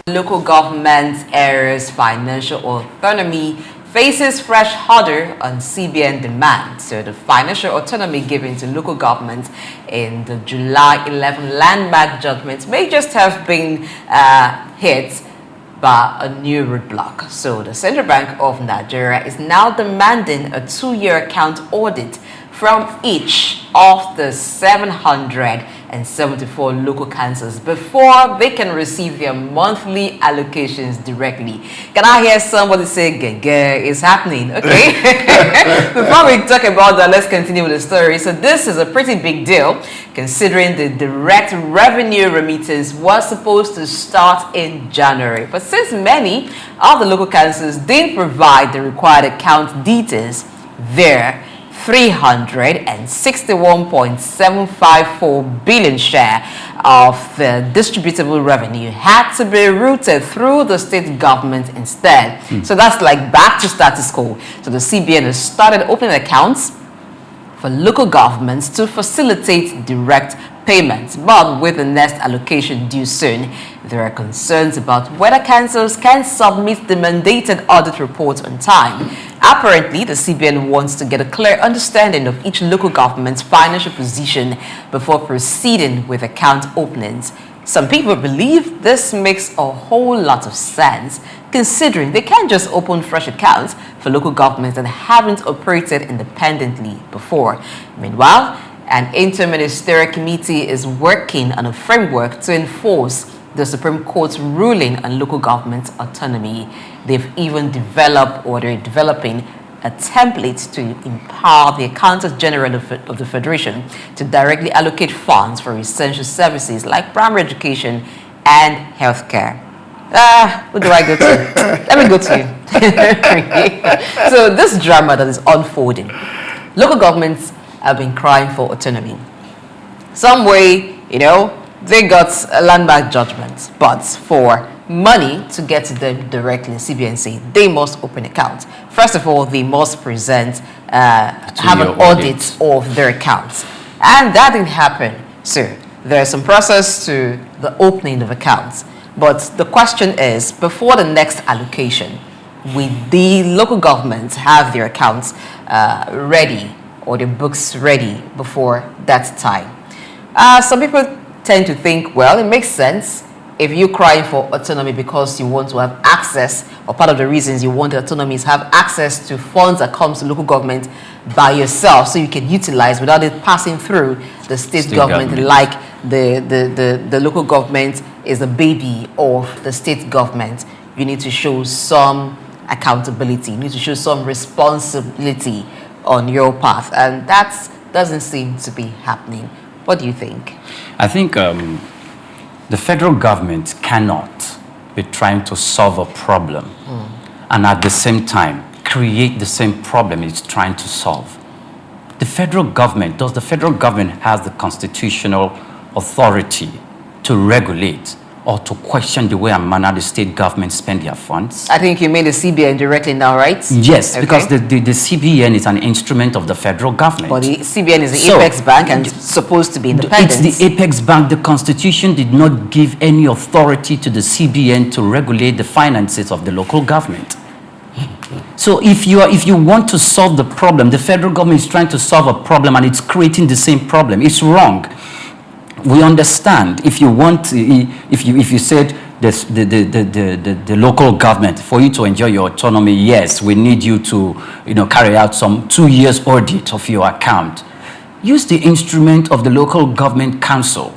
Local government areas financial autonomy faces fresh order on CBN demand. So the financial autonomy given to local governments in the July 11 landmark judgment may just have been hit by a new roadblock. So the Central Bank of Nigeria is now demanding a 2-year account audit from each of the 774 local councils before they can receive their monthly allocations directly. Can I hear somebody say, "Gege is happening"? Okay. Before we talk about that, let's continue with the story. So this is a pretty big deal, considering the direct revenue remittance was supposed to start in January. But since many of the local councils didn't provide the required account details, their 361.754 billion share of the distributable revenue had to be routed through the state government instead. So that's like back to status quo. So the CBN has started opening accounts for local governments to facilitate direct payments, but with the next allocation due soon, there are concerns about whether councils can submit the mandated audit reports on time. Apparently, the CBN wants to get a clear understanding of each local government's financial position before proceeding with account openings. Some people believe this makes a whole lot of sense, considering they can't just open fresh accounts for local governments that haven't operated independently before. Meanwhile, an interministerial committee is working on a framework to enforce the Supreme Court's ruling on local government autonomy. They've even developed, or they're developing, a template to empower the Accountant General of the Federation to directly allocate funds for essential services like primary education and healthcare. Who do I go to? Let me go to you. So this drama that is unfolding, local governments have been crying for autonomy. Some way, they got a landmark judgment, but for money to get to them directly, CBN say they must open accounts. First of all, they must present, have an audit of their accounts. And that didn't happen. So there's some process to the opening of accounts. But the question is, before the next allocation, will the local governments have their accounts ready, or their books ready before that time? Some people tend to think, well, it makes sense if you're crying for autonomy because you want to have access, or part of the reasons you want autonomy is have access to funds that comes to local government by yourself, so you can utilize without it passing through the state government, like the local government is a baby of the state government. You need to show some accountability, you need to show some responsibility on your path, and that doesn't seem to be happening. What do you think? I think the federal government cannot be trying to solve a problem and at the same time create the same problem it's trying to solve. The federal government has the constitutional authority to regulate or to question the way and manner the state government spend their funds? I think you mean the CBN directly now, right? Yes, okay. Because the CBN is an instrument of the federal government. But the CBN is the apex bank and it's supposed to be independent. It's the apex bank. The Constitution did not give any authority to the CBN to regulate the finances of the local government. So if you want to solve the problem, the federal government is trying to solve a problem and it's creating the same problem. It's wrong. We understand if you want, if you said this, the local government, for you to enjoy your autonomy, yes, we need you to carry out some 2 years audit of your account. Use the instrument of the local government council.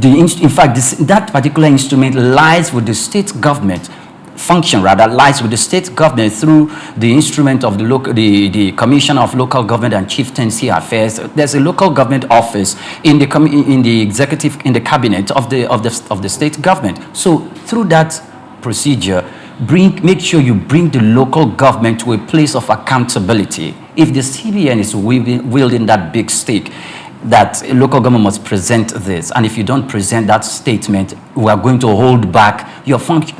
In fact, that particular instrument lies with the state government. Function rather lies with the state government through the instrument of the Commissioner of Local Government and Chieftaincy Affairs. There's a local government office in the executive, in the cabinet of the state government. So through that procedure, make sure you bring the local government to a place of accountability. If the CBN is wielding that big stake, that local government must present this, and if you don't present that statement, we are going to hold back your function.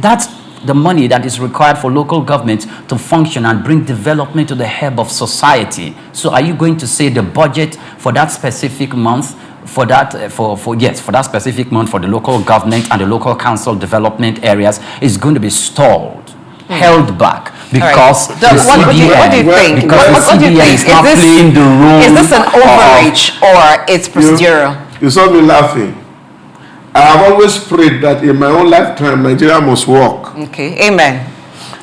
the money that is required for local government to function and bring development to the hub of society. So are you going to say the budget for that specific month, for that specific month for the local government and the local council development areas is going to be stalled, held back? Because right. What do you think? Because the CBN is not playing the role. Is this an overreach or it's procedural? You saw me laughing. I have always prayed that in my own lifetime, Nigeria must work. Okay, amen.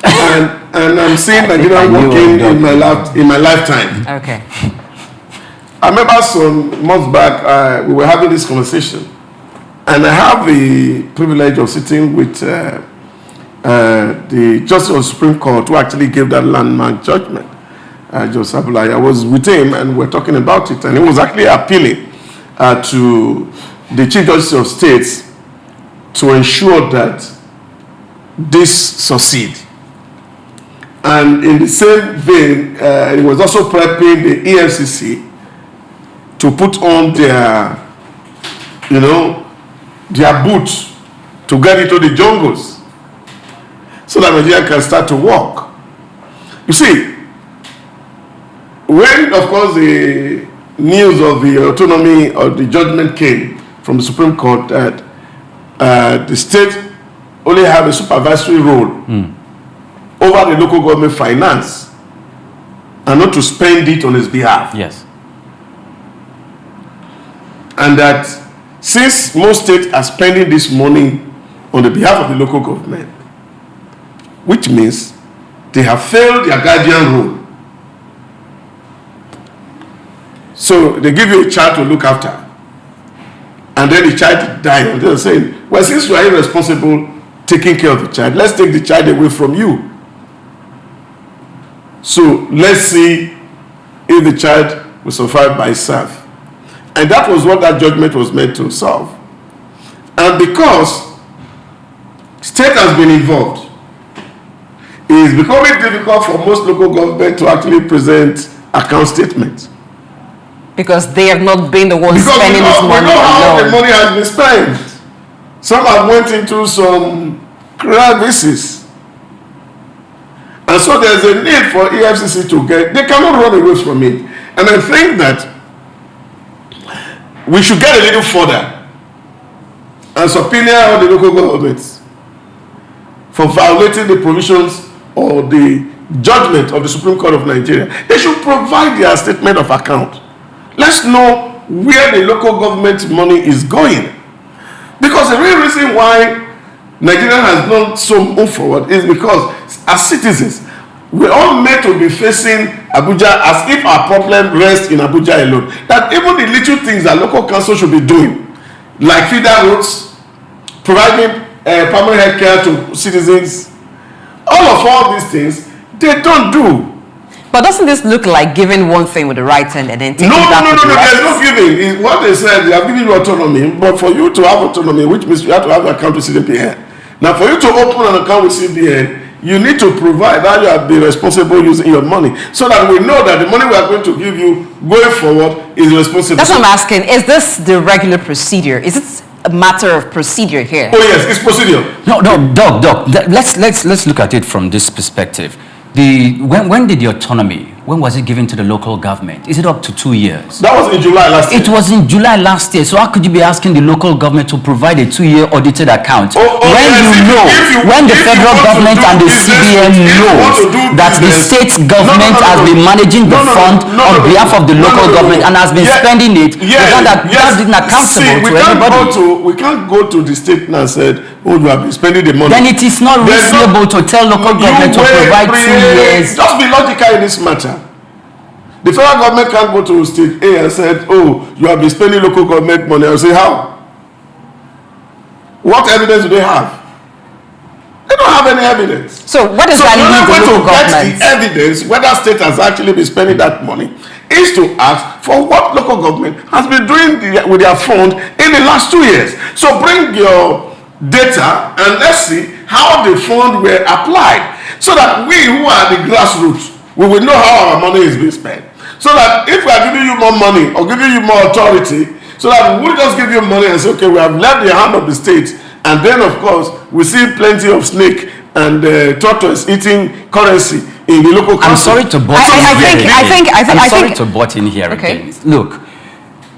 And I'm seeing Nigeria working in my lifetime. Okay. I remember some months back, we were having this conversation, and I have the privilege of sitting with the Justice of the Supreme Court who actually gave that landmark judgment, Joseph Abulai. I was with him and we're talking about it, and he was actually appealing to the Chief Justice of States to ensure that this succeed. And in the same vein, he was also prepping the EFCC to put on their boots to get into the jungles so that Nigeria can start to work. You see, when, of course, the news of the autonomy or the judgment came from the Supreme Court that the state only have a supervisory role over the local government finance and not to spend it on its behalf. Yes. And that since most states are spending this money on the behalf of the local government, which means they have failed their guardian role. So they give you a child to look after, and then the child dies, and they're saying, well, since you are irresponsible taking care of the child, let's take the child away from you. So let's see if the child will survive by itself. And that was what that judgment was meant to solve. And because state has been involved, it is becoming difficult for most local government to actually present account statements. Because they have not been the ones spending this money. We know how the money has been spent. Some have went into some crevices. And so there's a need for EFCC to get, they cannot run away from it. And I think that we should get a little further and subpoena all the local governments for violating the provisions or the judgment of the Supreme Court of Nigeria. They should provide their statement of account. Let's know where the local government money is going. Because the real reason why Nigeria has not so moved forward is because as citizens, we're all meant to be facing Abuja as if our problem rests in Abuja alone. That even the little things that local council should be doing, like feeder roads, providing permanent health care to citizens, all these things, they don't do. But doesn't this look like giving one thing with the right hand and then taking that with the No, left? there's no giving. It's what they said, they are giving you autonomy, but for you to have autonomy, which means you have to have an account with CBN. Now, for you to open an account with CBN, you need to provide that you have been responsible using your money, so that we know that the money we are going to give you going forward is responsible. That's what I'm asking. Is this the regular procedure? Is it a matter of procedure here? Oh yes, it's procedure. No, Doc. Let's look at it from this perspective. When did the autonomy? When was it given to the local government? Is it up to 2 years? That was in July last year. It was in July last year. So how could you be asking the local government to provide a 2-year audited account when the federal government and the CBN knows that the state government has been managing the fund on behalf of the local government and has been spending it without that isn't accountable to anybody? We can't go to the state and say, oh, you have been spending the money. Then it is not reasonable to tell local government to provide 2 years. Just be logical in this matter. The federal government can't go to state A and say, oh, you have been spending local government money. I'll say, how? What evidence do they have? They don't have any evidence. So what does that leave the local government? The evidence whether state has actually been spending that money is to ask for what local government has been doing with their fund in the last 2 years. So bring your data and let's see how the fund were applied, so that we who are the grassroots, we will know how our money is being spent. So that if we are giving you more money or giving you more authority, so that we will just give you money and say, okay, we have left the hand of the state, and then of course we see plenty of snake and tortoise eating currency in the local council. I'm sorry to butt in here Okay. again. Look,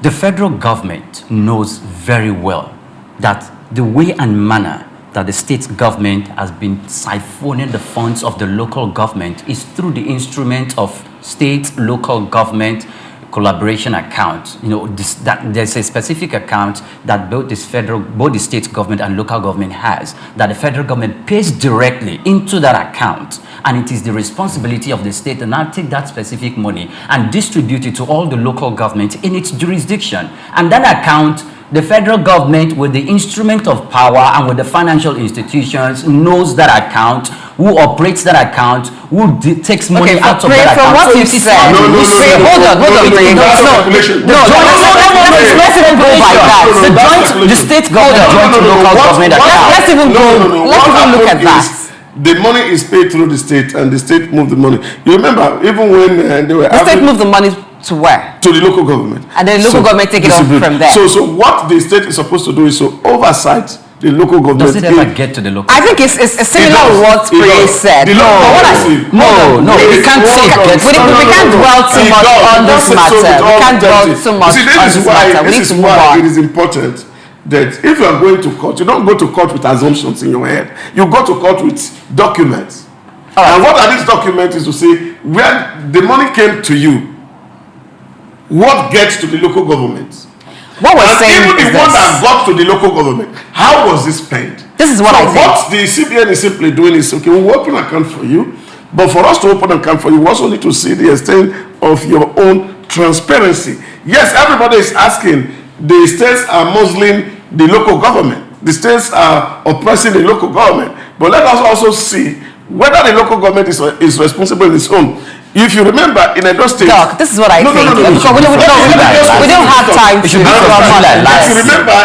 the federal government knows very well that the way and manner that the state government has been siphoning the funds of the local government is through the instrument of state local government collaboration account. You know, there's a specific account that both the state government and local government has, that the federal government pays directly into that account, and it is the responsibility of the state to now take that specific money and distribute it to all the local government in its jurisdiction. And that account, the federal government, with the instrument of power and with the financial institutions, knows that account, who operates that account, who takes money out of that account. From what you said, hold on, let's even go by that. The state government joint local government account. Let's even look at that. The money is paid through the state, and the state moved the money. You remember, even when they were the state moved the money to where? To the local government. And then the local government take it off from there. So what the state is supposed to do is to oversight the local government. Does it ever get to the local? I think it's similar to what Praise said. No, we can't say it. We can't dwell too much on this matter. We can't dwell too much on this matter. We need to move on. It is important that if you are going to court, you don't go to court with assumptions in your head. You go to court with documents. And what are these documents is to say where the money came to you, what gets to the local government. What we're saying even the one that got to the local government, how was it spent? This is what I think. What the CBN is simply doing is, okay, we'll open an account for you, but for us to open an account for you, we also need to see the extent of your own transparency. Yes, everybody is asking, the states are muzzling the local government. The states are oppressing the local government. But let us also see whether the local government is responsible in its own. If you remember, in Edo State... Doc, this is what I think. No. We don't have time to... If you remember,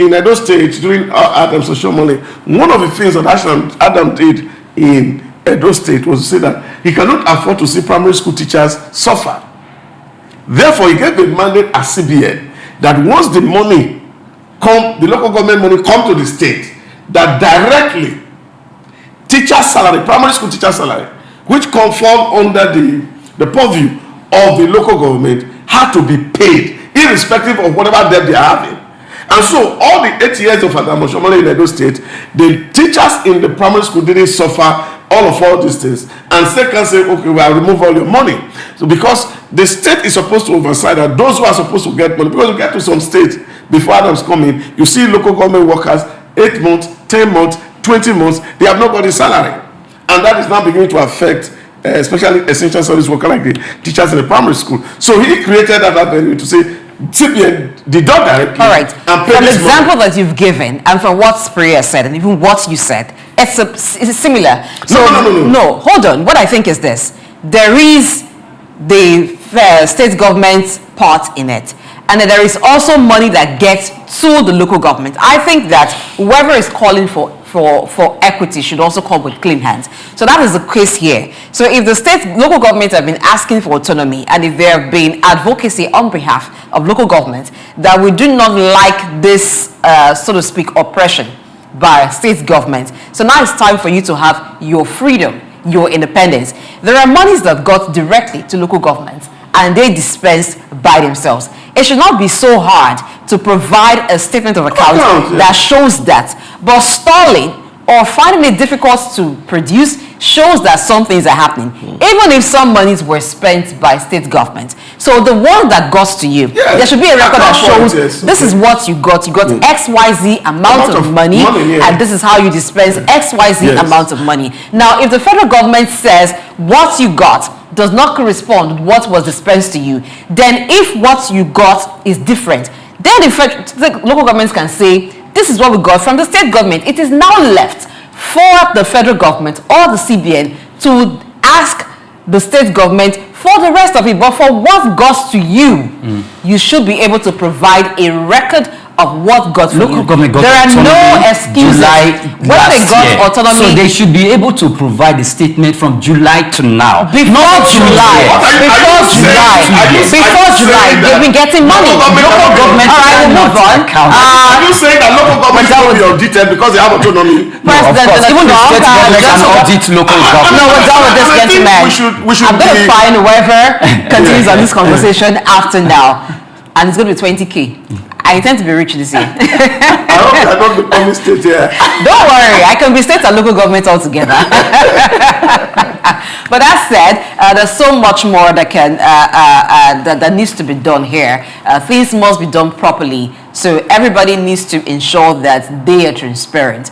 in Edo State, during Adam's Osamhanze, one of the things that Adam did in Edo State was to say that he cannot afford to see primary school teachers suffer. Therefore, he gave a mandate at CBN that once the money the local government money come to the state, that directly teacher salary, primary school teacher salary, which conform under the purview of the local government, had to be paid, irrespective of whatever debt they are having. And so, all the 8 years of Audit in Edo State, the teachers in the primary school didn't suffer all these things. And state can say, okay, we'll remove all your money. So, because the state is supposed to oversight that those who are supposed to get money, because you get to some states, before Adams come in, you see local government workers, 8 months, 10 months, 20 months, they have nobody's salary. And that is now beginning to affect especially essential service workers like the teachers in the primary school. So he created that avenue to say, CBN did not directly. All right. And pay from the this example money. that you've given, and from what Priya said, and even what you said, it's similar. So, no, hold on. What I think is this. There is the state government's part in it. And then there is also money that gets to the local government. I think that whoever is calling for equity should also come with clean hands. So that is the case here. So if the local governments have been asking for autonomy, and if there have been advocacy on behalf of local governments that we do not like this, so to speak, oppression by state government. So now it's time for you to have your freedom, your independence. There are monies that got directly to local governments, and they dispensed by themselves. It should not be so hard to provide a statement of account that shows that. But stalling or finding it difficult to produce shows that some things are happening, even if some monies were spent by state government. So the one that got to you, there should be a record that shows this is what you got. You got XYZ amount of money, and this is how you dispense XYZ amount of money. Now, if the federal government says what you got does not correspond with what was dispensed to you, then if what you got is different, then the local governments can say, this is what we got from the state government. It is now left for the federal government or the CBN to ask the state government for the rest of it. But for what goes to you, you should be able to provide a record of what got for you. There are no excuses. When they got autonomy, so they should be able to provide a statement from July to now. Before July, they've been getting money. Local government. All right, we'll move on. Are you saying that local government we're done will with be audited because they have autonomy. No, of course. Even the state government can audit local government. No, we're done with this, I think gentlemen. we should I'm going to find whoever continues on this conversation after now. And it's going to be 20K. I intend to be rich this year. I hope I don't become a state here. Don't worry, I can be state and local government altogether. But that said, there's so much more that that needs to be done here. Things must be done properly, so everybody needs to ensure that they are transparent.